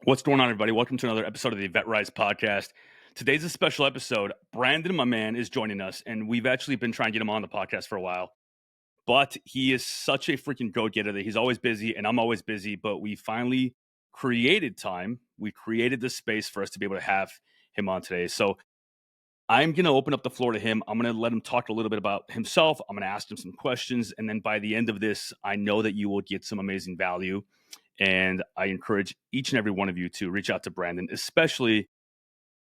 What's going on, everybody? Welcome to another episode of the Vet Rise podcast. Today's a special episode. Branden, my man, is joining us, and we've actually been trying to get him on the podcast for a while. But he is such a freaking go-getter that he's always busy, and I'm always busy. But we finally created time. We created the space for us to be able to have him on today. So I'm going to open up the floor to him. I'm going to let him talk a little bit about himself. I'm going to ask him some questions. And then by the end of this, I know that you will get some amazing value. And I encourage each and every one of you to reach out to Branden, especially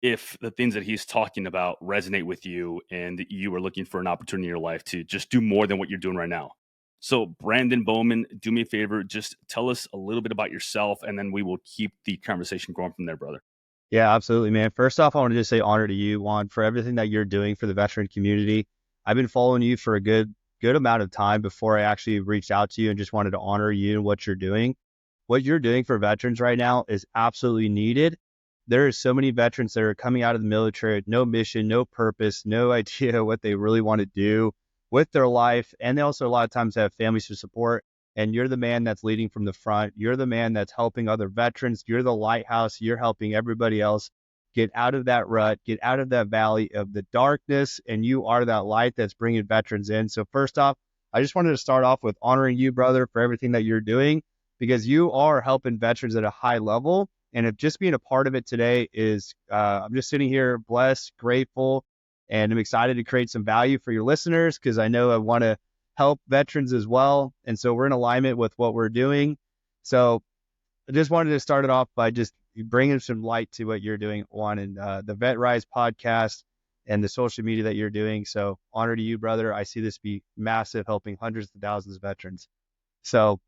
if the things that he's talking about resonate with you and you are looking for an opportunity in your life to just do more than what you're doing right now. So Branden Bowman, do me a favor, just tell us a little bit about yourself, and then we will keep the conversation going from there, brother. Yeah, absolutely, man. First off, I want to just say honor to you, Juan, for everything that you're doing for the veteran community. I've been following you for a good amount of time before I actually reached out to you, and just wanted to honor you and what you're doing. What you're doing for veterans right now is absolutely needed. There are so many veterans that are coming out of the military with no mission, no purpose, no idea what they really want to do with their life. And they also a lot of times have families to support. And you're the man that's leading from the front. You're the man that's helping other veterans. You're the lighthouse. You're helping everybody else get out of that rut, get out of that valley of the darkness. And you are that light that's bringing veterans in. So first off, I just wanted to start off with honoring you, brother, for everything that you're doing, because you are helping veterans at a high level. And if just being a part of it today is, I'm just sitting here blessed, grateful, and I'm excited to create some value for your listeners, because I know I want to help veterans as well. And so we're in alignment with what we're doing. So I just wanted to start it off by just bringing some light to what you're doing, Juan, and the Vet Rise podcast and the social media that you're doing. So honor to you, brother. I see this be massive, helping hundreds of thousands of veterans. So,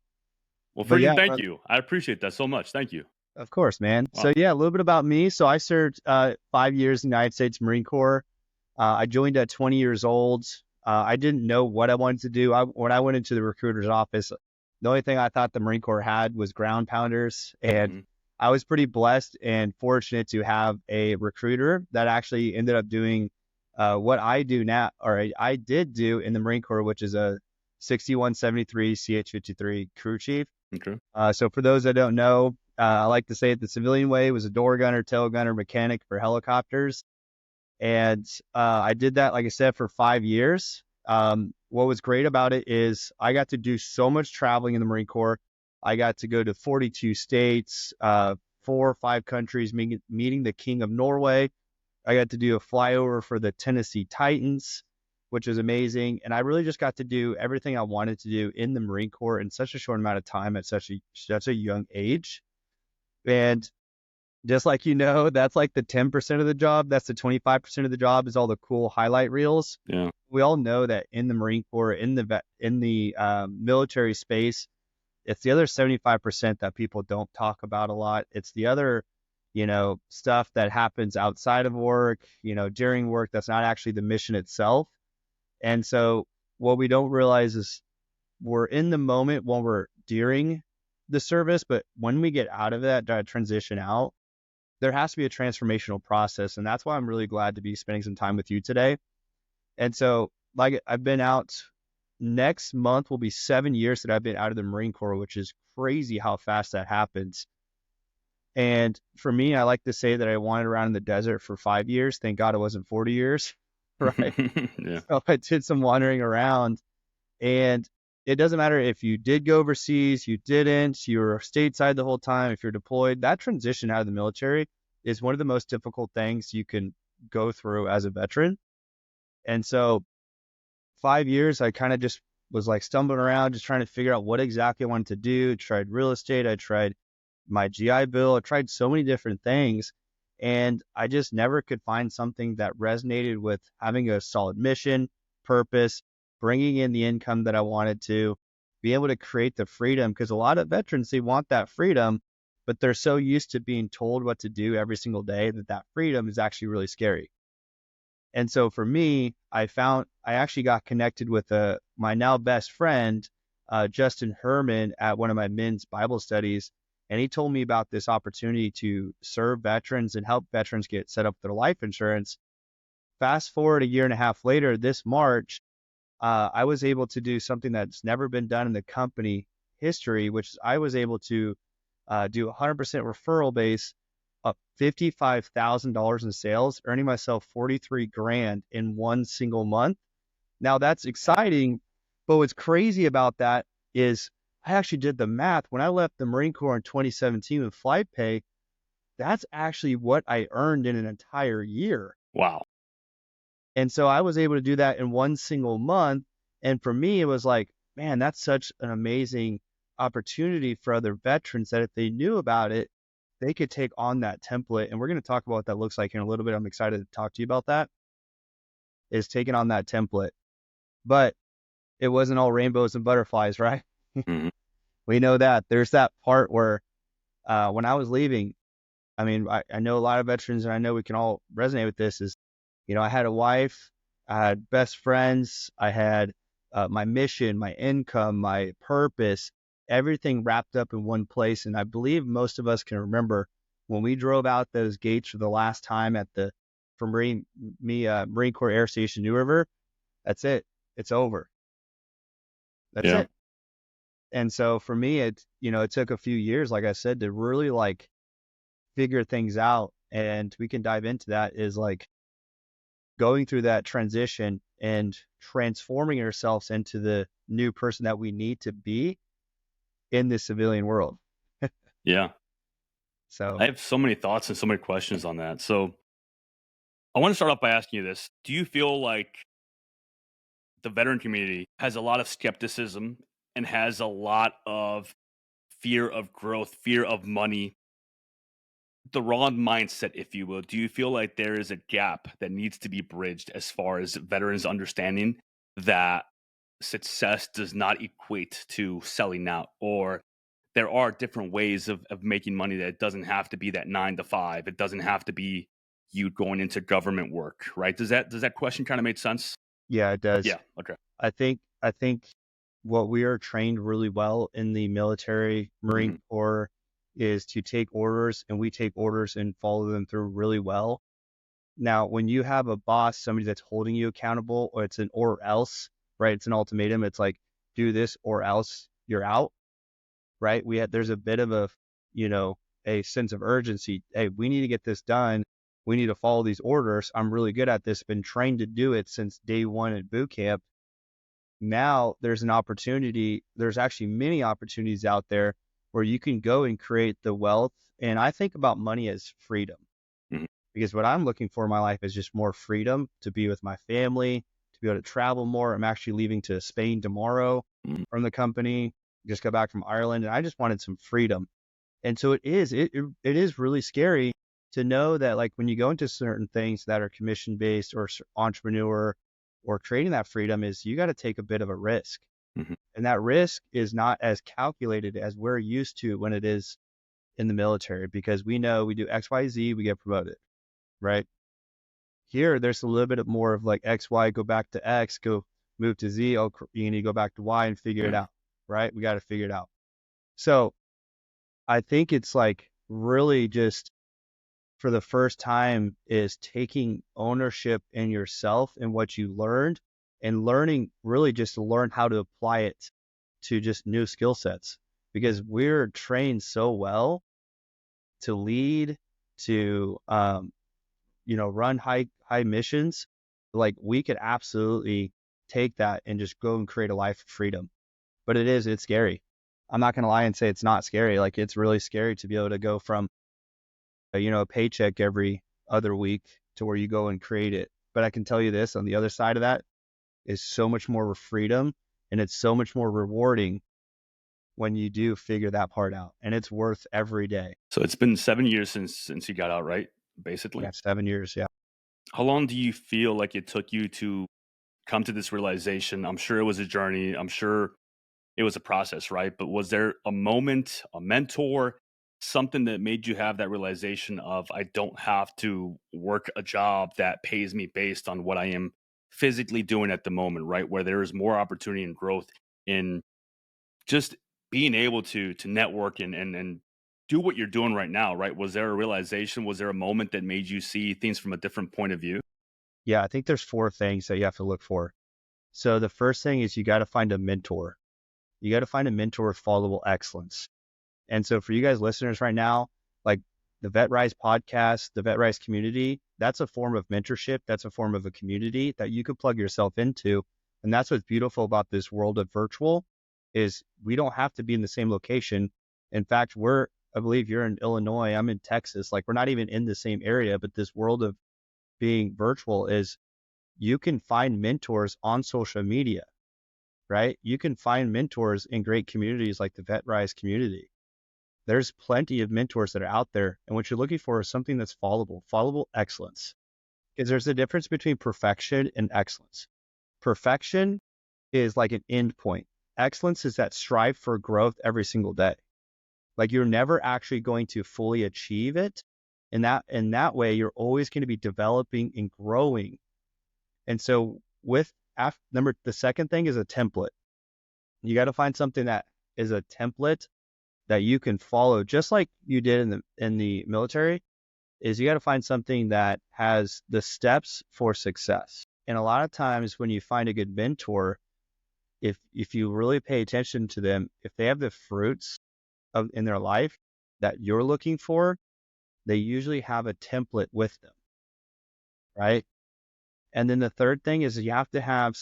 Well, but yeah, thank you. I appreciate that so much. Thank you. of course, man. Wow. So yeah, a little bit about me. So I served 5 years in the United States Marine Corps. I joined at 20 years old. I didn't know what I wanted to do. When I went into the recruiter's office, the only thing I thought the Marine Corps had was ground pounders. And I was pretty blessed and fortunate to have a recruiter that actually ended up doing what I do now, or I did do in the Marine Corps, which is a 6173 CH-53 crew chief. Okay. So for those that don't know, I like to say it the civilian way, was a door gunner, tail gunner, mechanic for helicopters. And I did that, like I said, for 5 years. What was great about it is I got to do so much traveling in the Marine Corps. I got to go to 42 states, 4 or 5 countries, meeting the King of Norway. I got to do a flyover for the Tennessee Titans, which was amazing. And I really just got to do everything I wanted to do in the Marine Corps in such a short amount of time at such a young age. And just like, that's like the 10% of the job. That's the 25% of the job is all the cool highlight reels. Yeah. We all know that in the Marine Corps, in the military space, it's the other 75% that people don't talk about a lot. It's the other, stuff that happens outside of work, during work, that's not actually the mission itself. And so what we don't realize is we're in the moment when we're during the service, but when we get out of that transition out, there has to be a transformational process. And that's why I'm really glad to be spending some time with you today. And so, like, I've been out, next month will be 7 years that I've been out of the Marine Corps, which is crazy how fast that happens. And for me, I like to say that I wandered around in the desert for 5 years. Thank God it wasn't 40 years, right? Yeah. So I did some wandering around, and it doesn't matter if you did go overseas, you didn't, you were stateside the whole time, if you're deployed, that transition out of the military is one of the most difficult things you can go through as a veteran. And so 5 years, I kind of just was like stumbling around, just trying to figure out what exactly I wanted to do. I tried real estate. I tried my GI Bill. I tried so many different things. And I just never could find something that resonated with having a solid mission, purpose, bringing in the income that I wanted to, be able to create the freedom. Because a lot of veterans, they want that freedom, but they're so used to being told what to do every single day that freedom is actually really scary. And so for me, I actually got connected with my now best friend, Justin Herman, at one of my men's Bible studies. And he told me about this opportunity to serve veterans and help veterans get set up with their life insurance. Fast forward a year and a half later, this March, I was able to do something that's never been done in the company history, which I was able to do 100% referral base, up $55,000 in sales, earning myself 43 grand in one single month. Now that's exciting, but what's crazy about that is I actually did the math. When I left the Marine Corps in 2017 with flight pay, that's actually what I earned in an entire year. Wow. And so I was able to do that in one single month. And for me, it was like, man, that's such an amazing opportunity for other veterans that if they knew about it, they could take on that template. And we're going to talk about what that looks like in a little bit. I'm excited to talk to you about that, is taking on that template. But it wasn't all rainbows and butterflies, right? Mhm. We know that. There's that part where when I was leaving, I mean, I know a lot of veterans, and I know we can all resonate with this, is, I had a wife, I had best friends, I had my mission, my income, my purpose, everything wrapped up in one place. And I believe most of us can remember when we drove out those gates for the last time from Marine Corps Air Station New River. That's it. It's over. That's Yeah. it. And so for me, it took a few years, like I said, to really like figure things out. And we can dive into that, is like going through that transition and transforming ourselves into the new person that we need to be in this civilian world. Yeah. I So have so many thoughts and so many questions on that. So I want to start off by asking you this. Do you feel like the veteran community has a lot of skepticism and has a lot of fear of growth, fear of money, the wrong mindset, if you will? Do you feel like there is a gap that needs to be bridged as far as veterans understanding that success does not equate to selling out, or there are different ways of making money, that it doesn't have to be that 9 to 5, it doesn't have to be you going into government work, right? Does that question kind of make sense? yeah, it does. Yeah. Okay. I think what we are trained really well in the military, Marine Hmm. Corps, is to take orders, and we take orders and follow them through really well. Now, when you have a boss, somebody that's holding you accountable, or it's an or else, right? It's an ultimatum. It's like, do this or else you're out, right? There's a bit of you know, a sense of urgency. Hey, we need to get this done. We need to follow these orders. I'm really good at this, been trained to do it since day one at boot camp. Now there's an opportunity. There's actually many opportunities out there where you can go and create the wealth. And I think about money as freedom, Hmm. because what I'm looking for in my life is just more freedom to be with my family, to be able to travel more. I'm actually leaving to Spain tomorrow Hmm. from the company, just got back from Ireland, and I just wanted some freedom. And so it is really scary to know that, like, when you go into certain things that are commission based or entrepreneur or creating that freedom, is you got to take a bit of a risk. Hmm. And that risk is not as calculated as we're used to when it is in the military, because we know we do XYZ, we get promoted, right? Here, there's a little bit more of like X, Y, go back to X, go move to Z. Oh, you need to go back to Y and figure it Yeah. out, right? We got to figure it out. So I think it's like really just for the first time is taking ownership in yourself and what you learned, and learning really just to learn how to apply it to just new skill sets, because we're trained so well to lead, to run high missions. Like, we could absolutely take that and just go and create a life of freedom. But it's scary. I'm not gonna lie and say it's not scary. Like, it's really scary to be able to go from a paycheck every other week to where you go and create it. But I can tell you this, on the other side of that is so much more freedom, and it's so much more rewarding when you do figure that part out, and it's worth every day. So it's been 7 years since you got out, right? Basically. Yeah, 7 years. Yeah. How long do you feel like it took you to come to this realization? I'm sure it was a journey. I'm sure it was a process, right? But was there a moment, a mentor, something that made you have that realization of, I don't have to work a job that pays me based on what I am physically doing at the moment, right? Where there is more opportunity and growth in just being able to network and do what you're doing right now, right? Was there a realization? Was there a moment that made you see things from a different point of view? Yeah, I think there's four things that you have to look for. So the first thing is you got to find a mentor. You got to find a mentor with followable excellence. And so for you guys listeners right now, like the Vet Rise podcast, the Vet Rise community, that's a form of mentorship. That's a form of a community that you could plug yourself into. And that's what's beautiful about this world of virtual is we don't have to be in the same location. In fact, I believe you're in Illinois, I'm in Texas. Like we're not even in the same area, but this world of being virtual is you can find mentors on social media, right? You can find mentors in great communities like the Vet Rise community. There's plenty of mentors that are out there. And what you're looking for is something that's followable excellence. Because there's a difference between perfection and excellence. Perfection is like an end point. Excellence is that strive for growth every single day. Like you're never actually going to fully achieve it. And that way, you're always going to be developing and growing. And so the second thing is a template. You got to find something that is a template that you can follow, just like you did in the military, is you got to find something that has the steps for success. And a lot of times when you find a good mentor, if you really pay attention to them, if they have the fruits in their life that you're looking for, they usually have a template with them, right? And then the third thing is you have to have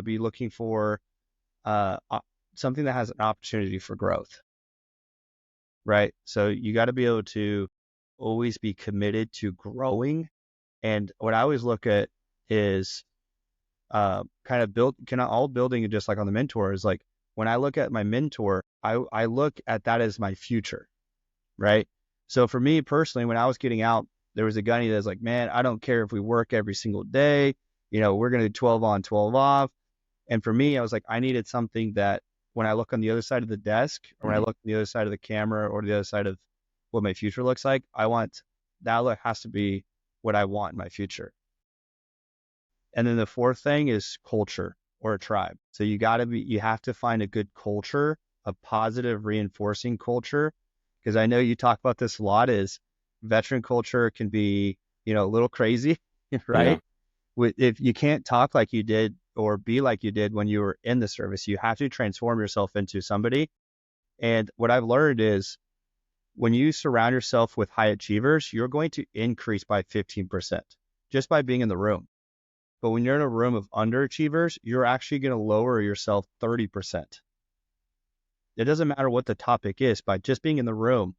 be looking for something that has an opportunity for growth, right? So you got to be able to always be committed to growing. And what I always look at is all building, just like on the mentor, is like when I look at my mentor, I look at that as my future, right? So for me personally, when I was getting out, there was a gunny that was like, man, I don't care if we work every single day, we're going to do 12 on, 12 off. And for me, I was like, I needed something that when I look on the other side of the desk, or when I look on the other side of the camera, or the other side of what my future looks like, that has to be what I want in my future. And then the fourth thing is culture or a tribe. So you have to find a good culture, a positive reinforcing culture. Because I know you talk about this a lot, is veteran culture can be, a little crazy, right? Yeah. If you can't talk like you did or be like you did when you were in the service, you have to transform yourself into somebody. And what I've learned is when you surround yourself with high achievers, you're going to increase by 15% just by being in the room. But when you're in a room of underachievers, you're actually going to lower yourself 30%. It doesn't matter what the topic is. By just being in the room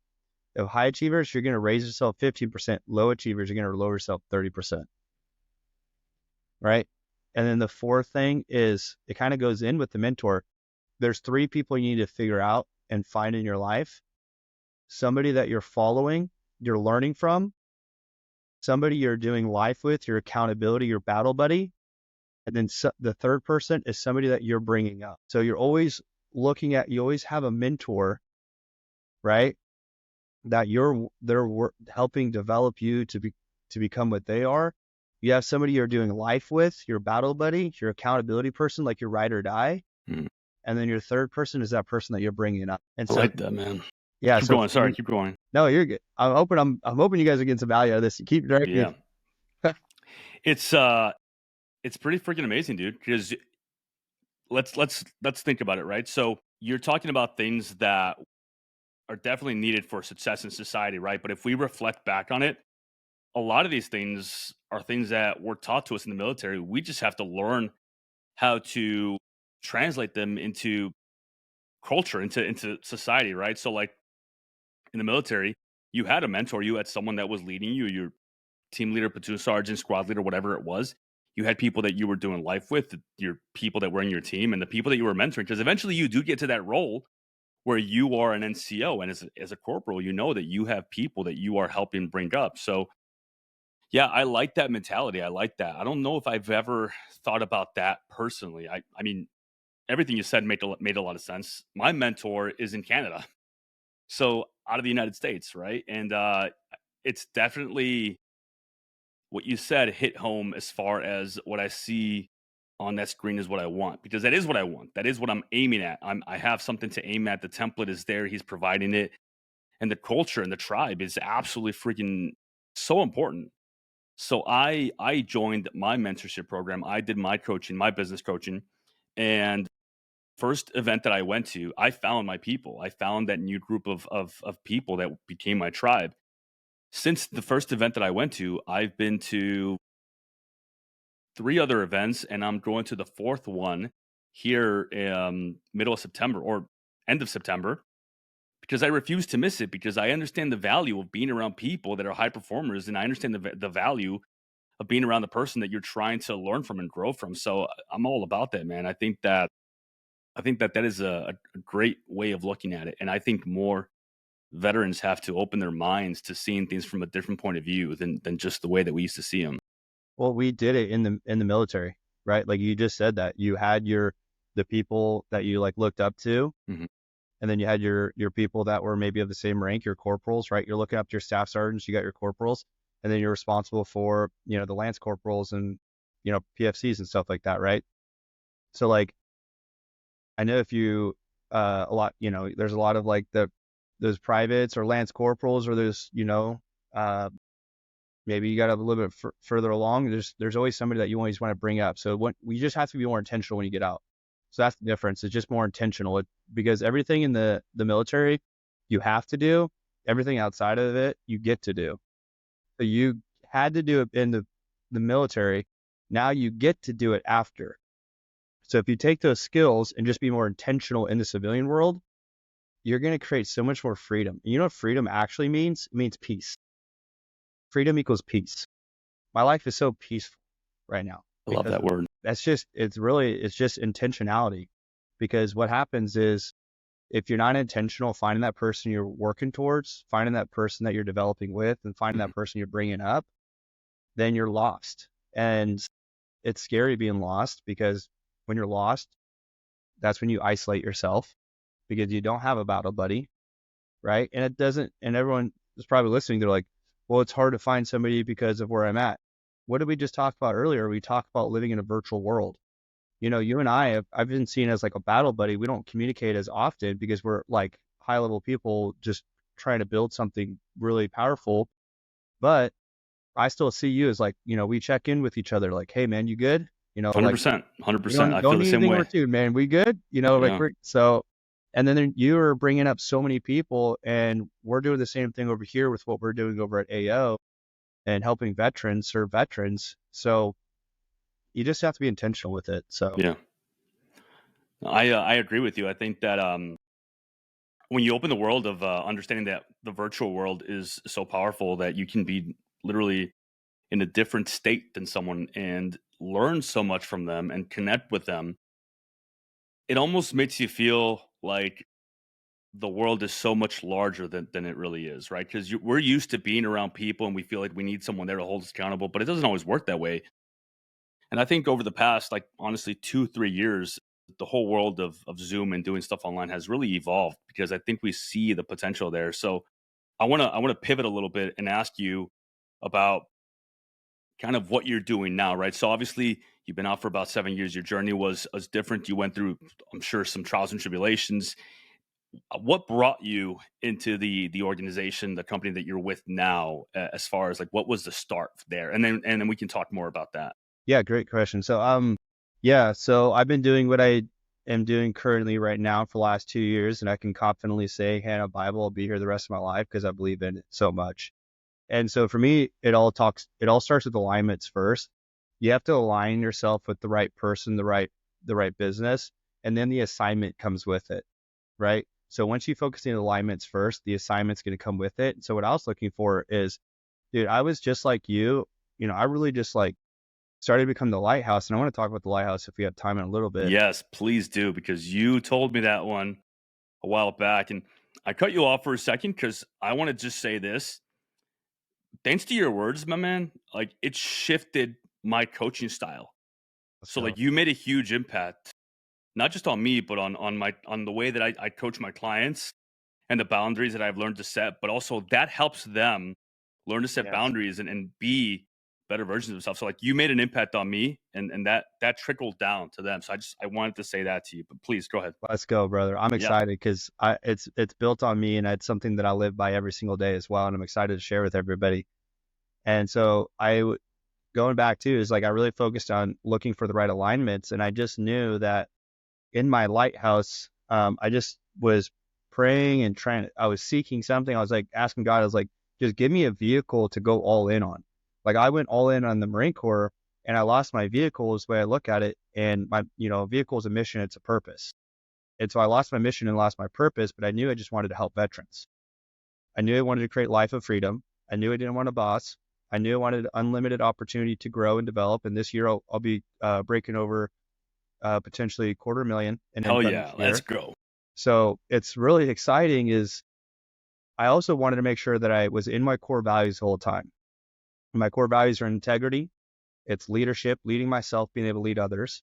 of high achievers, you're going to raise yourself 15%. Low achievers, you're going to lower yourself 30%. Right? And then the fourth thing is, it kind of goes in with the mentor. There's 3 people you need to figure out and find in your life. Somebody that you're following, you're learning from, somebody you're doing life with, your accountability, your battle buddy. And then the third person is somebody that you're bringing up. So you're always you always have a mentor, right? That they're helping develop you to become what they are. You have somebody you're doing life with, your battle buddy, your accountability person, like your ride or die. And then your third person is that person that you're bringing up. And I like that, man. Yeah. Keep going. Sorry, keep going. No, you're good. I'm hoping you guys are getting some value out of this. You keep directing. Yeah. It's pretty freaking amazing, dude. Because let's think about it, right? So you're talking about things that are definitely needed for success in society, right? But if we reflect back on it, a lot of these things are things that were taught to us in the military. We just have to learn how to translate them into culture, into society, right? So like in the military, you had a mentor, you had someone that was leading you, your team leader, platoon sergeant, squad leader, whatever it was. You had people that you were doing life with, your people that were in your team, and the people that you were mentoring. Because eventually you do get to that role where you are an NCO, and as a corporal, you know that you have people that you are helping bring up. So yeah, I like that mentality. I like that. I don't know if I've ever thought about that personally. I mean, everything you said made a lot of sense. My mentor is in Canada, so out of the United States, right? And it's definitely what you said hit home as far as what I see on that screen is what I want, because that is what I want. That is what I'm aiming at. I have something to aim at. The template is there. He's providing it, and the culture and the tribe is absolutely freaking so important. So I joined my mentorship program. I did my coaching, my business coaching, and first event that I went to, I found my people. I found that new group of people that became my tribe. Since the first event that I went to, I've been to 3 other events, and I'm going to the 4th one here, middle of September or end of September, because I refuse to miss it, because I understand the value of being around people that are high performers, and I understand the value of being around the person that you're trying to learn from and grow from. So I'm all about that, man. I think that that is a great way of looking at it, and I think more veterans have to open their minds to seeing things from a different point of view than just the way that we used to see them. Well, we did it in the military, right? Like you just said that you had the people that you like looked up to, Mhm. and then you had your people that were maybe of the same rank, your corporals, right? You're looking up to your staff sergeants, you got your corporals, and then you're responsible for, the lance corporals and, PFCs and stuff like that, right? So like I know if you a lot, there's a lot of like those privates or lance corporals or those, uh maybe you got a little bit further along. There's always somebody that you always want to bring up. So we just have to be more intentional when you get out. So that's the difference. It's just more intentional because everything in the military you have to do, everything outside of it you get to do. So you had to do it in the military. Now you get to do it after. So if you take those skills and just be more intentional in the civilian world, you're going to create so much more freedom. You know what freedom actually means? It means peace. Freedom equals peace. My life is so peaceful right now I love because that word. it's just intentionality. Because what happens is if you're not intentional, finding that person you're working towards, finding that person that you're developing with, and finding Mhm. that person you're bringing up, then you're lost. And it's scary being lost because when you're lost, that's when you isolate yourself because you don't have a battle buddy, right? And it doesn't, and everyone is probably listening. They're like, well, it's hard to find somebody because of where I'm at. What did we just talk about earlier? We talked about living in a virtual world. You and I've been seen as like a battle buddy. We don't communicate as often because we're like high level people just trying to build something really powerful. But I still see you as like, we check in with each other like, hey man, you good? Like 100%. we 100%. don't I feel don't the need same anything over way. two, man. We good? Like Yeah. we're so and then you are bringing up so many people and we're doing the same thing over here with what we're doing over at AO and helping veterans serve veterans. So you just have to be intentional with it. So Yeah. I agree with you. I think that when you open the world of understanding that the virtual world is so powerful that you can be literally in a different state than someone and learn so much from them and connect with them, it almost makes you feel like the world is so much larger than it really is, right? Because we're used to being around people and we feel like we need someone there to hold us accountable, but it doesn't always work that way. And I think over the past, like, honestly, 2, 3 years, the whole world of Zoom and doing stuff online has really evolved because I think we see the potential there. So I wanna pivot a little bit and ask you about kind of what you're doing now, right? So obviously you've been out for about 7 years. Your journey was different. You went through, I'm sure, some trials and tribulations. What brought you into the organization, the company that you're with now, as far as like what was the start there, and then we can talk more about that. yeah, great question. So yeah, so I've been doing what I am doing currently right now for the last 2 years, and I can confidently say, hand on Bible, I'll be here the rest of my life because I believe in it so much. And so for me, it all starts with alignments first. You have to align yourself with the right person, the right business, and then the assignment comes with it, right? So once you focus on alignments first, the assignment's going to come with it. So what I was looking for is, dude, I was just like you, I really just like started to become the Lighthouse, and I want to talk about the Lighthouse if we have time in a little bit. Yes, please do, because you told me that one a while back, and I cut you off for a second because I want to just say this. Thanks to your words, my man, like it shifted my coaching style. Let's So go. like you made a huge impact, not just on me, but on the way that I coach my clients and the boundaries that I've learned to set, but also that helps them learn to set Yes. boundaries and be better versions of themselves. So like you made an impact on me and that trickled down to them. So I wanted to say that to you, but please go ahead. Let's go, brother. I'm Yeah. excited because it's built on me and it's something that I live by every single day as well. And I'm excited to share with everybody. And so going back to is like I really focused on looking for the right alignments. And I just knew that in my Lighthouse, I just was praying and I was seeking something. I was like asking God, I was like, just give me a vehicle to go all in on. Like I went all in on the Marine Corps and I lost my vehicle is the way I look at it. And my, vehicle is a mission, it's a purpose. And so I lost my mission and lost my purpose, but I knew I just wanted to help veterans. I knew I wanted to create life of freedom. I knew I didn't want a boss. I knew I wanted unlimited opportunity to grow and develop. And this year I'll be breaking over potentially $250,000 in Hell income yeah, this let's year. go. So it's really exciting is I also wanted to make sure that I was in my core values the whole time. My core values are integrity. It's leadership, leading myself, being able to lead others.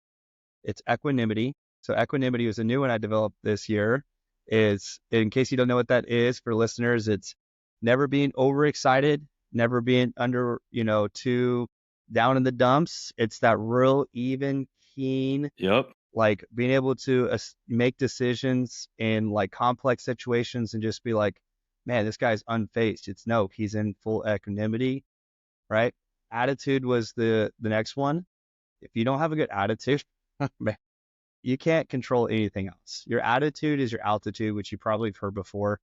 It's equanimity. So equanimity was a new one I developed this year. Is, in case you don't know what that is for listeners, it's never being overexcited, never being under, too down in the dumps. It's that real even keen, Yep. like being able to make decisions in like complex situations and just be like, man, this guy's unfazed. It's no, he's in full equanimity, right? Attitude was the next one. If you don't have a good attitude, man, you can't control anything else. Your attitude is your altitude, which you probably have heard before.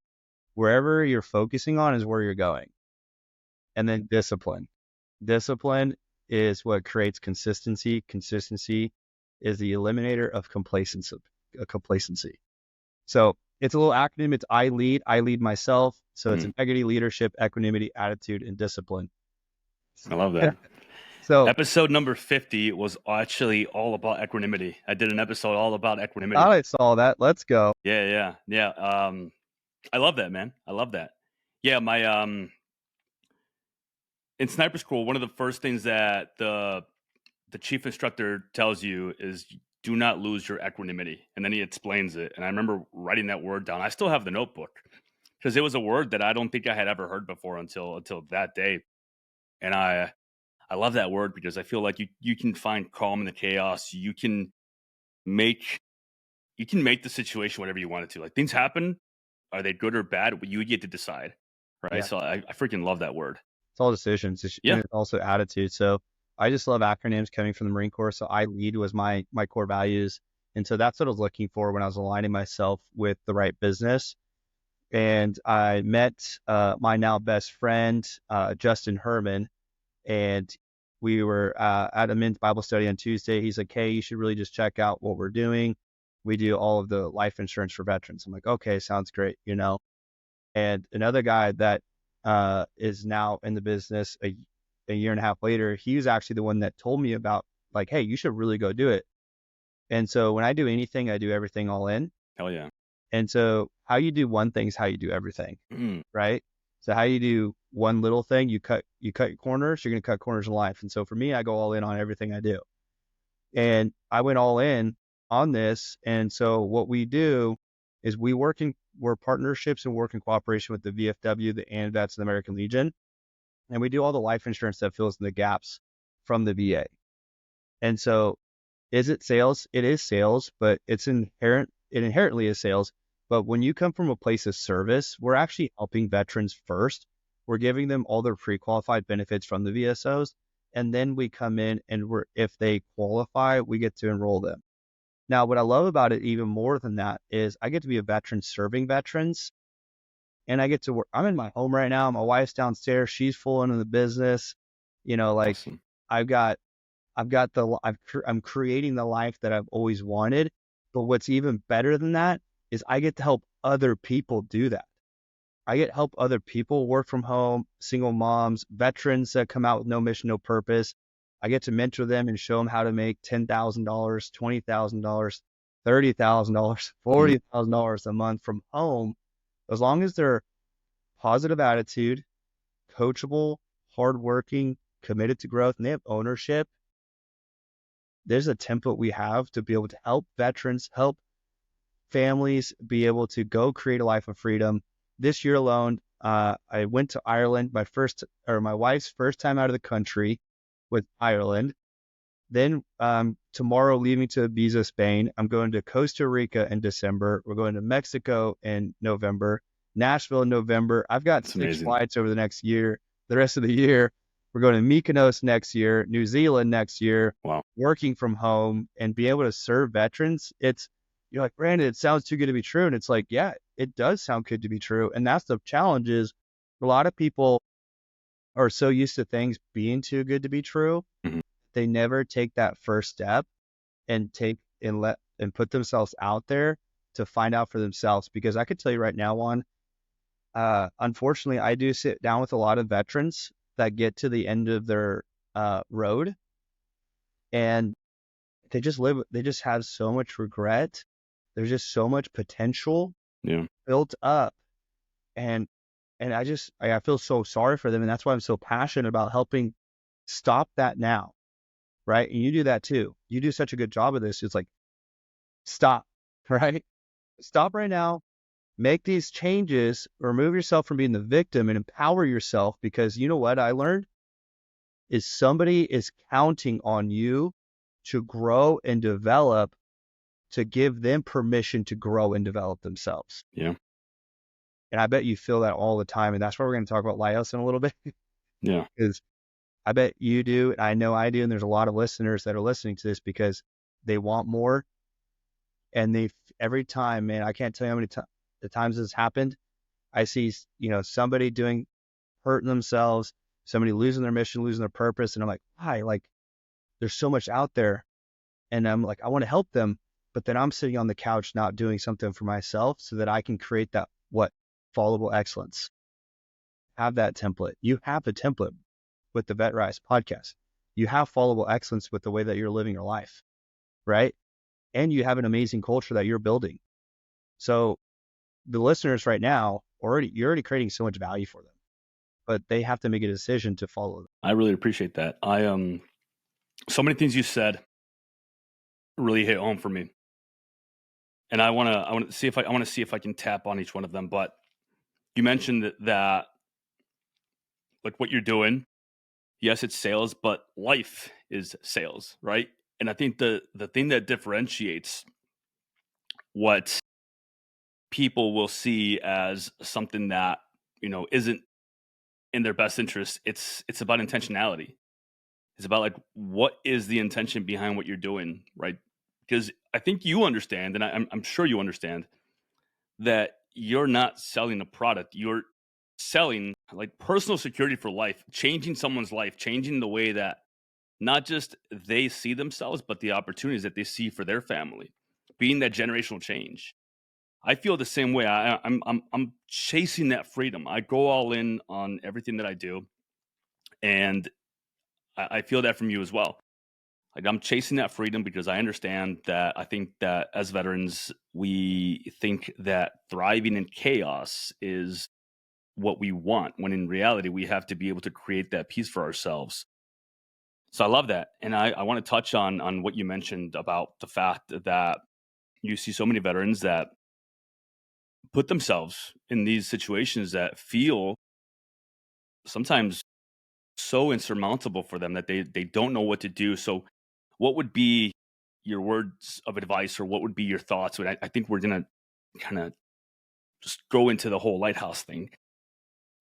Wherever you're focusing on is where you're going. And then discipline. Discipline is what creates consistency. Consistency is the eliminator of complacency. So it's a little acronym. It's I lead myself. So it's integrity, leadership, equanimity, attitude, and discipline. I love that. So Episode number 50 was actually all about equanimity. I did an episode all about equanimity. thought I saw that. Let's go. Yeah. I love that, man. I love that. Yeah, my in sniper school, one of the first things that the chief instructor tells you is do not lose your equanimity, and then he explains it. And I remember writing that word down. I still have the notebook because it was a word that I don't think I had ever heard before until that day. And I love that word because I feel like you can find calm in the chaos. You can make the situation whatever you want it to. Like things happen, are they good or bad? You get to decide, right? Yeah. So I freaking love that word. It's all decisions. Yeah. And it's also attitude. So I just love acronyms coming from the Marine Corps. So I lead was my core values. And so that's what I was looking for when I was aligning myself with the right business. And I met my now best friend, Justin Herman, and we were at a men's Bible study on Tuesday. He's like, hey, you should really just check out what we're doing. We do all of the life insurance for veterans. I'm like, okay, sounds great, And another guy that is now in the business a year and a half later, he was actually the one that told me about like, hey, you should really go do it. And so when I do anything, I do everything all in. Hell yeah. And so how you do one thing is how you do everything, Mm. right? So how you do one little thing, you cut your corners, you're going to cut corners in life. And so for me, I go all in on everything I do. And I went all in on this. And so what we do is we're partnerships and work in cooperation with the VFW, the ANVETS, and the American Legion. And we do all the life insurance that fills in the gaps from the VA. And so is it sales? It is sales, but it inherently is sales. But when you come from a place of service, we're actually helping veterans first. We're giving them all their pre-qualified benefits from the VSOs. And then we come in and if they qualify, we get to enroll them. Now, what I love about it even more than that is I get to be a veteran serving veterans. And I get to work. I'm in my home right now. My wife's downstairs. She's full into the business. Awesome. I'm creating the life that I've always wanted. But what's even better than that is I get to help other people do that. I get to help other people work from home, single moms, veterans that come out with no mission, no purpose. I get to mentor them and show them how to make $10,000, $20,000, $30,000, $40,000 a month from home, as long as they're positive attitude, coachable, hardworking, committed to growth, and they have ownership. There's a template we have to be able to help veterans, help families be able to go create a life of freedom. This year alone, I went to Ireland, my wife's first time out of the country with Ireland. Then tomorrow, leaving to Ibiza, Spain. I'm going to Costa Rica in December. We're going to Mexico in November, Nashville in November. I've got That's 6 amazing. flights over the next year. The rest of the year, we're going to Mykonos next year, New Zealand next year. Wow. Working from home and be able to serve veterans. you're like, Brandon, it sounds too good to be true. And it's like, yeah, it does sound good to be true. And that's the challenge is a lot of people are so used to things being too good to be true. Mhm. They never take that first step and put themselves out there to find out for themselves. Because I could tell you right now, Juan, unfortunately, I do sit down with a lot of veterans that get to the end of their road, and they just have so much regret. There's just so much potential Yeah. built up. And I feel so sorry for them. And that's why I'm so passionate about helping stop that now. Right. And you do that too. You do such a good job of this. It's like, stop, right? Stop right now, make these changes, remove yourself from being the victim and empower yourself, because you know what I learned is somebody is counting on you to grow and develop, to give them permission to grow and develop themselves. Yeah. And I bet you feel that all the time. And that's why we're going to talk about Lighthouse in a little bit, Yeah. because I bet you do. And I know I do. And there's a lot of listeners that are listening to this because they want more. And every time, man, I can't tell you how many the times this happened. I see, somebody hurting themselves, somebody losing their mission, losing their purpose. And I'm like, why? Like, there's so much out there. And I'm like, I want to help them. But then I'm sitting on the couch, not doing something for myself so that I can create that, followable excellence. Have that template. You have a template with the Vet Rise podcast. You have followable excellence with the way that you're living your life, right? And you have an amazing culture that you're building. So the listeners right now, you're already creating so much value for them, but they have to make a decision to follow them. I really appreciate that. So many things you said really hit home for me. And I want to see if I can tap on each one of them. But you mentioned that like what you're doing, yes, it's sales, but life is sales, right? And I think the thing that differentiates what people will see as something that, isn't in their best interest, it's about intentionality. It's about like what is the intention behind what you're doing, right? Because I think you understand, and I'm sure you understand that you're not selling a product. You're selling like personal security for life, changing someone's life, changing the way that not just they see themselves, but the opportunities that they see for their family, being that generational change. I feel the same way. I'm chasing that freedom. I go all in on everything that I do, and I feel that from you as well. Like I'm chasing that freedom because I understand that I think that as veterans, we think that thriving in chaos is what we want, when in reality, we have to be able to create that peace for ourselves. So I love that. And I want to touch on what you mentioned about the fact that you see so many veterans that put themselves in these situations that feel sometimes so insurmountable for them that they don't know what to do. So what would be your words of advice, or what would be your thoughts? I think we're gonna kind of just go into the whole Lighthouse thing.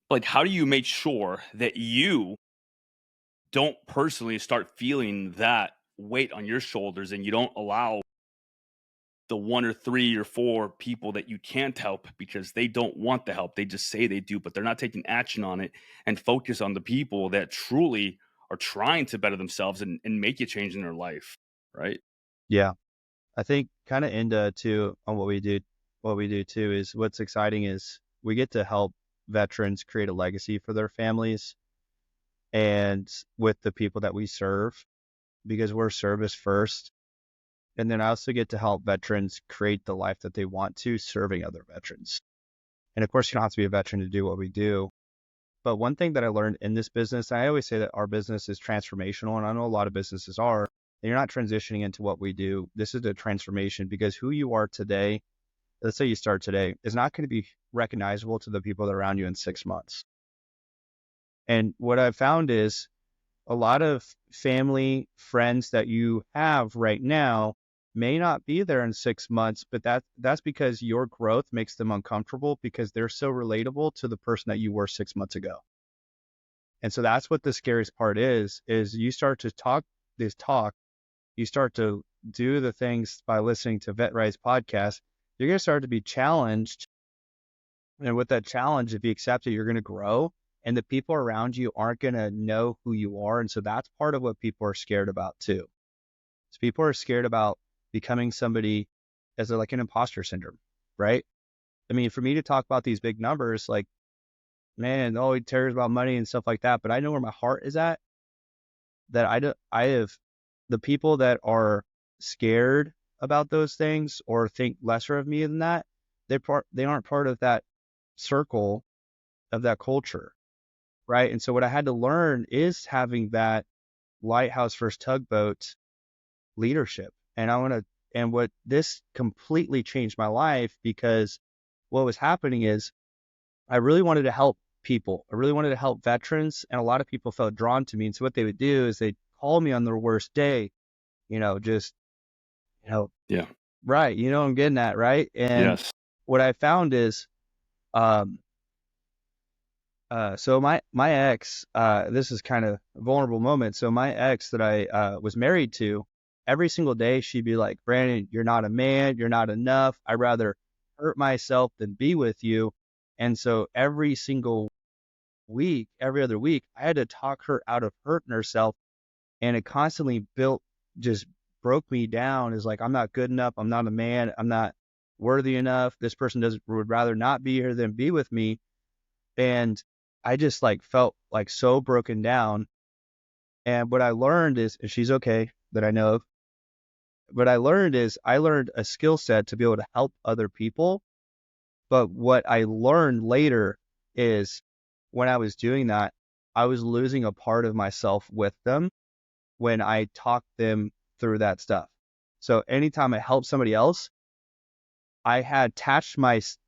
Like, how do you make sure that you don't personally start feeling that weight on your shoulders, and you don't allow the one or three or four people that you can't help because they don't want the help? They just say they do, but they're not taking action on it, and focus on the people that truly are trying to better themselves and make a change in their life, right? Yeah. I think kind of into too on what we do too is what's exciting is we get to help veterans create a legacy for their families and with the people that we serve, because we're service first. And then I also get to help veterans create the life that they want to, serving other veterans. And of course, you don't have to be a veteran to do what we do. But one thing that I learned in this business, and I always say that our business is transformational, and I know a lot of businesses are, and you're not transitioning into what we do. This is a transformation, because who you are today, let's say you start today, is not going to be recognizable to the people that are around you in 6 months. And what I've found is a lot of family, friends that you have right now may not be there in 6 months, but that's because your growth makes them uncomfortable, because they're so relatable to the person that you were 6 months ago. And so that's what the scariest part is you start to talk this talk, you start to do the things by listening to Vet Rise podcast, you're going to start to be challenged. And with that challenge, if you accept it, you're going to grow, and the people around you aren't going to know who you are. And so that's part of what people are scared about too. So people are scared about becoming somebody as like an imposter syndrome, right? I mean, for me to talk about these big numbers, like, man, oh, he cares about money and stuff like that, but I know where my heart is at. That I have the people that are scared about those things or think lesser of me than that, they aren't part of that circle of that culture, right? And so what I had to learn is having that lighthouse versus tugboat leadership. And what this completely changed my life, because what was happening is I really wanted to help people. I really wanted to help veterans, and a lot of people felt drawn to me. And so what they would do is they'd call me on their worst day, just, you know, Yeah. right. You know what I'm getting at, right? And Yes. what I found is, um, so my ex, this is kind of a vulnerable moment. So my ex that I was married to, every single day she'd be like, Branden, you're not a man, you're not enough. I'd rather hurt myself than be with you. And so every single week, every other week, I had to talk her out of hurting herself. And it constantly just broke me down as like, I'm not good enough. I'm not a man. I'm not worthy enough. This person would rather not be here than be with me. And I just like felt like so broken down. And what I learned is, and she's okay that I know of, what I learned is I learned a skill set to be able to help other people. But what I learned later is when I was doing that, I was losing a part of myself with them when I talked them through that stuff. So anytime I helped somebody else, I had attached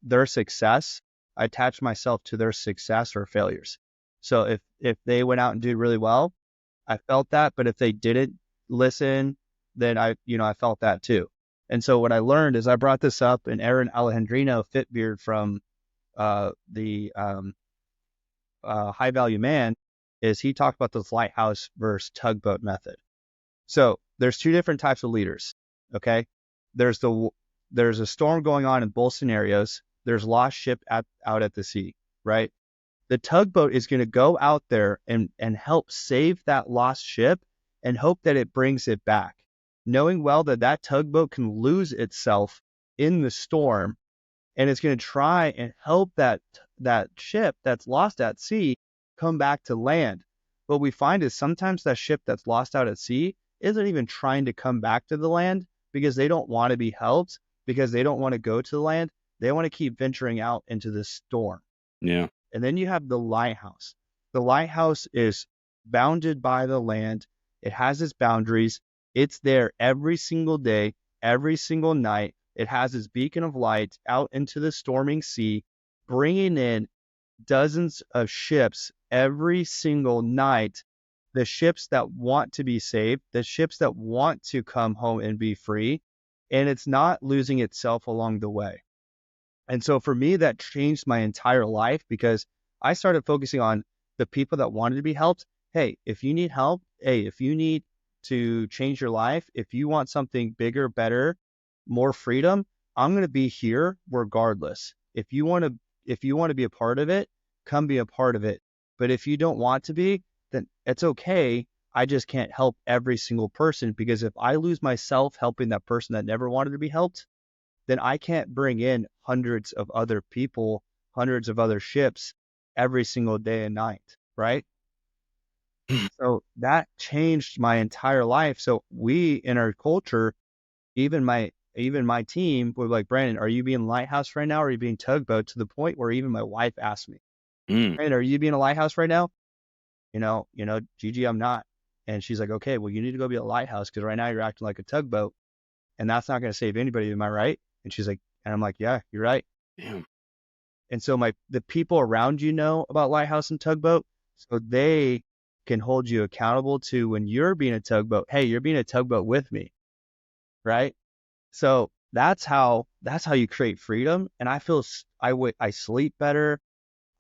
their success, I attached myself to their success or failures. So if they went out and did really well, I felt that. But if they didn't listen, then I felt that too. And so what I learned is I brought this up, and Aaron Alejandrino Fitbeard from the High Value Man, is he talked about this lighthouse versus tugboat method. So there's two different types of leaders. Okay. There's a storm going on in both scenarios. There's lost ship out at the sea, right? The tugboat is going to go out there and help save that lost ship and hope that it brings it back, knowing well that that tugboat can lose itself in the storm, and it's going to try and help that ship that's lost at sea come back to land. What we find is sometimes that ship that's lost out at sea isn't even trying to come back to the land because they don't want to be helped, because they don't want to go to the land. They want to keep venturing out into the storm. Yeah. And then you have the lighthouse. The lighthouse is bounded by the land. It has its boundaries. It's there every single day, every single night. It has its beacon of light out into the storming sea, bringing in dozens of ships every single night. The ships that want to be saved, the ships that want to come home and be free. And it's not losing itself along the way. And so for me, that changed my entire life, because I started focusing on the people that wanted to be helped. Hey, if you need help, hey, if you need to change your life, if you want something bigger, better, more freedom, I'm going to be here regardless. If you want to be a part of it, come be a part of it. But if you don't want to be, then it's okay. I just can't help every single person, because if I lose myself helping that person that never wanted to be helped, then I can't bring in hundreds of other people, hundreds of other ships every single day and night, right? So that changed my entire life. So we, in our culture, even my team were like, Branden, are you being lighthouse right now? Or are you being tugboat? To the point where even my wife asked me, Branden, are you being a lighthouse right now? Gigi, I'm not. And she's like, okay, well, you need to go be a lighthouse, because right now you're acting like a tugboat, and that's not going to save anybody. Am I right? And she's like, and I'm like, yeah, you're right. Damn. And so the people around you know about lighthouse and tugboat, so they can hold you accountable to when you're being a tugboat. Hey, you're being a tugboat with me, right? So that's how you create freedom. And I feel I sleep better.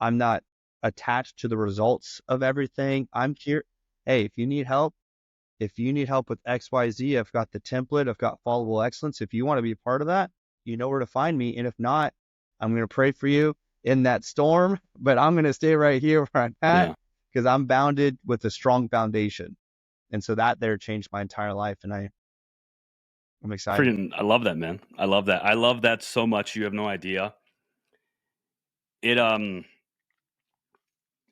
I'm not attached to the results of everything. I'm here. Hey, if you need help, if you need help with XYZ, I've got the template, I've got followable excellence. If you want to be a part of that, you know where to find me. And if not, I'm going to pray for you in that storm, but I'm going to stay right here where I'm at Yeah. because I'm bounded with a strong foundation. And so that there changed my entire life. And I'm excited. Freaking, I love that, man. I love that. I love that so much. You have no idea. It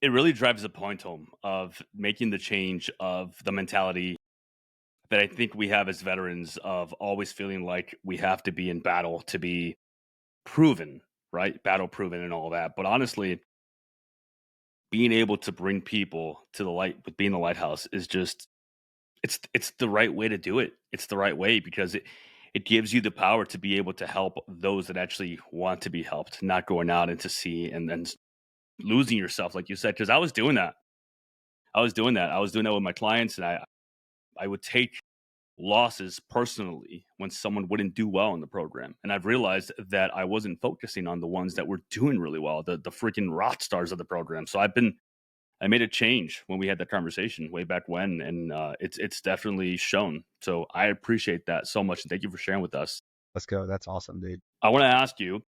it really drives the point home of making the change of the mentality that I think we have as veterans of always feeling like we have to be in battle to be proven, right? Battle proven and all that. But honestly, being able to bring people to the light with being the lighthouse is just it's the right way to do it. It's the right way because it gives you the power to be able to help those that actually want to be helped, not going out into sea and then losing yourself, like you said. Because I was doing that. I was doing that. I was doing that with my clients, and I would take losses personally when someone wouldn't do well in the program. And I've realized that I wasn't focusing on the ones that were doing really well, the freaking rock stars of the program. So I made a change when we had that conversation way back when, and it's definitely shown. So I appreciate that so much, and thank you for sharing with us. Let's go. That's awesome, dude. I want to ask you,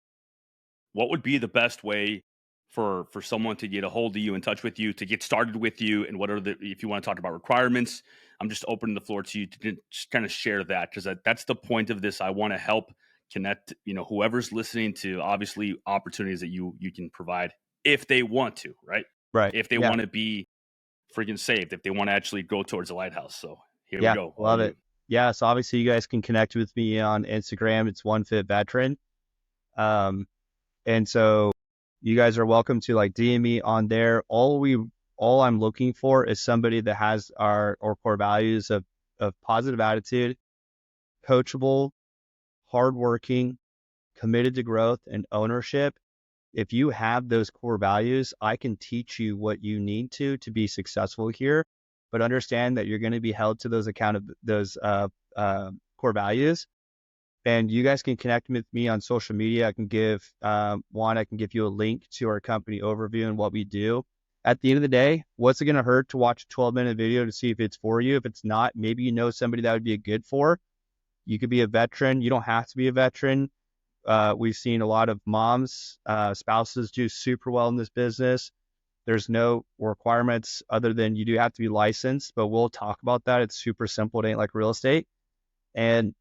what would be the best way for someone to get a hold of you, in touch with you, to get started with you, and what are the, if you want to talk about requirements, I'm just opening the floor to you to just kind of share that, because that's the point of this. I want to help connect, whoever's listening to obviously opportunities that you can provide if they want to, right? Right. If they Yeah. want to be freaking saved, if they want to actually go towards the lighthouse. So here we Yeah. go. All Love you. it. Yeah. So obviously you guys can connect with me on Instagram. It's OneFitVeteran. And so you guys are welcome to like DM me on there. All I'm looking for is somebody that has our core values of positive attitude, coachable, hardworking, committed to growth and ownership. If you have those core values, I can teach you what you need to be successful here. But understand that you're going to be held to those core values. And you guys can connect with me on social media. I can give I can give you a link to our company overview and what we do. At the end of the day, what's it going to hurt to watch a 12-minute video to see if it's for you? If it's not, maybe you know somebody that would be a good for. You could be a veteran. You don't have to be a veteran. We've seen a lot of moms, spouses do super well in this business. There's no requirements other than you do have to be licensed, but we'll talk about that. It's super simple. It ain't like real estate. And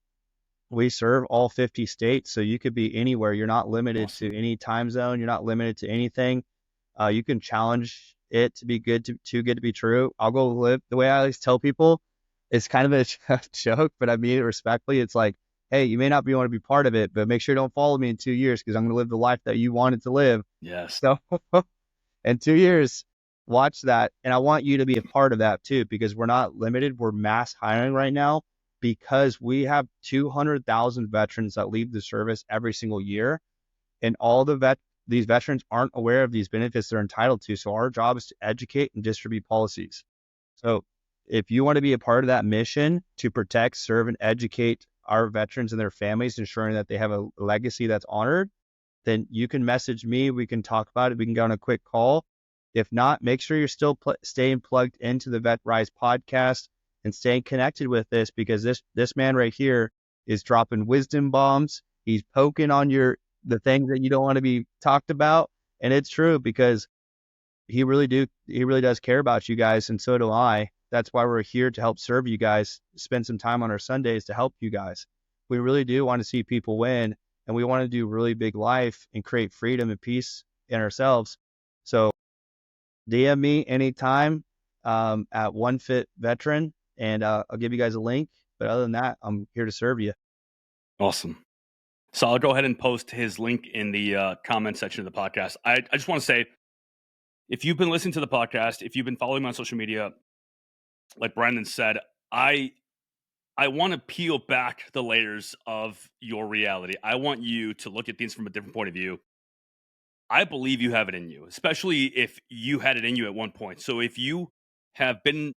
we serve all 50 states, so you could be anywhere. You're not limited Awesome. to any time zone. You're not limited to anything. You can challenge it to be good, too good to be true. I'll go live. The way I always tell people, it's kind of a joke, but I mean it respectfully. It's like, hey, you may not want to be part of it, but make sure you don't follow me in 2 years because I'm going to live the life that you wanted to live. Yes. So in 2 years, watch that. And I want you to be a part of that too, because we're not limited. We're mass hiring right now because we have 200,000 veterans that leave the service every single year. And all these veterans aren't aware of these benefits they're entitled to. So our job is to educate and distribute policies. So if you want to be a part of that mission to protect, serve, and educate our veterans and their families, ensuring that they have a legacy that's honored, then you can message me. We can talk about it. We can go on a quick call. If not, make sure you're still staying plugged into the Vet Rise podcast and staying connected with this, because this man right here is dropping wisdom bombs. He's poking on the things that you don't want to be talked about. And it's true because he really does care about you guys. And so do I. That's why we're here to help serve you guys, spend some time on our Sundays to help you guys. We really do want to see people win, and we want to do really big life and create freedom and peace in ourselves. So DM me anytime at OneFitVeteran, and I'll give you guys a link. But other than that, I'm here to serve you. Awesome. So I'll go ahead and post his link in the comment section of the podcast. I just want to say, if you've been listening to the podcast, if you've been following me on social media, like Branden said, I want to peel back the layers of your reality. I want you to look at things from a different point of view. I believe you have it in you, especially if you had it in you at one point. So if you have been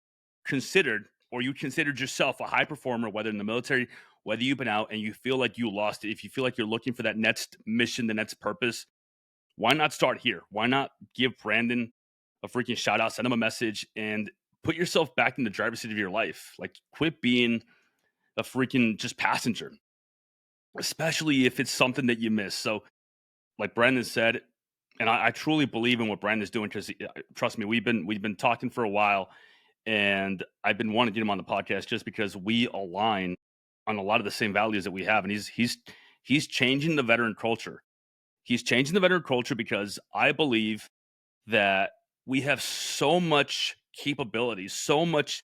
considered, or you considered yourself a high performer, whether in the military, whether you've been out and you feel like you lost it, if you feel like you're looking for that next mission, the next purpose, why not start here? Why not give Branden a freaking shout out, send him a message, and put yourself back in the driver's seat of your life. Like, quit being a freaking just passenger, especially if it's something that you miss. So, like Brandon said, and I truly believe in what Brandon's doing because trust me, we've been talking for a while, and I've been wanting to get him on the podcast just because we align on a lot of the same values that we have, and he's changing the veteran culture. He's changing the veteran culture because I believe that we have so much capability, so much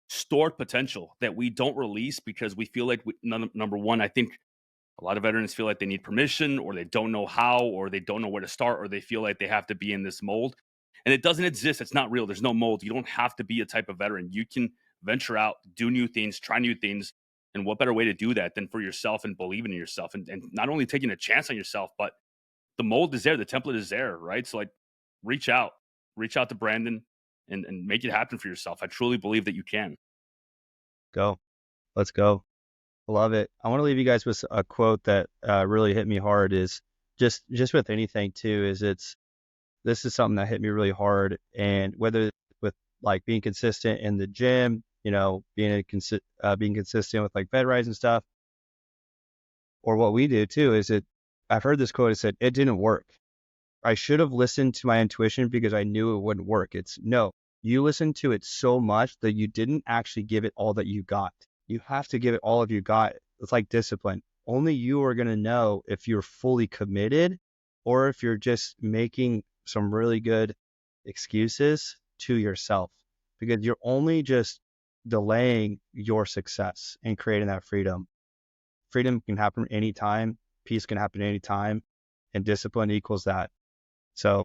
stored potential that we don't release because we feel like number one, I think a lot of veterans feel like they need permission, or they don't know how, or they don't know where to start, or they feel like they have to be in this mold. And it doesn't exist. It's not real. There's no mold. You don't have to be a type of veteran. You can venture out, do new things, try new things. And what better way to do that than for yourself and believing in yourself, and not only taking a chance on yourself, but the mold is there, the template is there, right? So like reach out, reach out to Brandon and make it happen for yourself. I truly believe that you can. Go. Let's go. Love it. I want to leave you guys with a quote that really hit me hard is just with anything too, is this is something that hit me really hard. And whether with like being consistent in the gym, being consistent with like bed rides and stuff, or what we do too, I've heard this quote, it said, it didn't work. I should have listened to my intuition because I knew it wouldn't work. It's no, you listened to it so much that you didn't actually give it all that you got. You have to give it all of you got. It's like discipline. Only you are going to know if you're fully committed or if you're just making some really good excuses to yourself, because you're only just delaying your success and creating that freedom. Freedom can happen anytime. Peace can happen anytime. And discipline equals that. So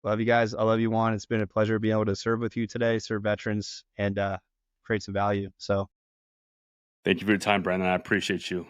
love you guys. I love you, Juan. It's been a pleasure being able to serve with you today, serve veterans, and create some value. So thank you for your time, Brandon. I appreciate you.